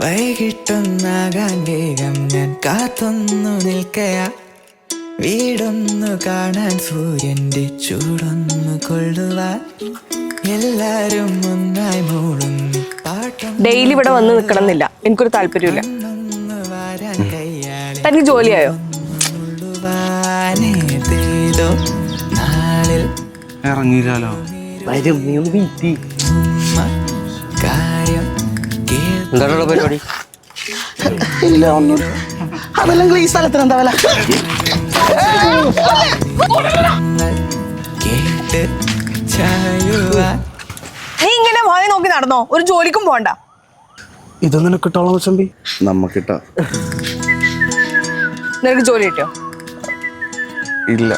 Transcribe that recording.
വൈകിട്ടൊന്നാകാൻ വേഗം ഞാൻ കാത്തൊന്നു നിൽക്കയാ, വീടൊന്നു കാണാൻ സൂര്യന്റെ ചൂടൊന്നു കൊള്ളുവാൻ എല്ലാരും ഒന്നായി മൂടുന്നു. ഡെയിലി ഇവിടെ വന്ന് നിൽക്കണമെന്നില്ല, എനിക്കൊരു താല്പര്യമില്ല. വരാൻ കയ്യാളെ തനിക്ക് ജോലിയായോ? നാളിൽ ഇറങ്ങിയില്ലോ. കാര്യം എന്താണ് പരിപാടി? ഇല്ല, ഒന്നും. അതല്ലെങ്കിൽ ഈ സ്ഥലത്തിന് എന്താ വില? കേട്ട് ചായുവാൻ നീ ഇങ്ങനെ വായി നോക്കി നടന്നോ? ഒരു ജോലിക്കും പോണ്ട. ഇത് നിനക്ക് കിട്ടോളാം ചമ്പി. നമ്മക്കിട്ടാ നിനക്ക് ജോലി കിട്ടിയോ? ഇല്ല.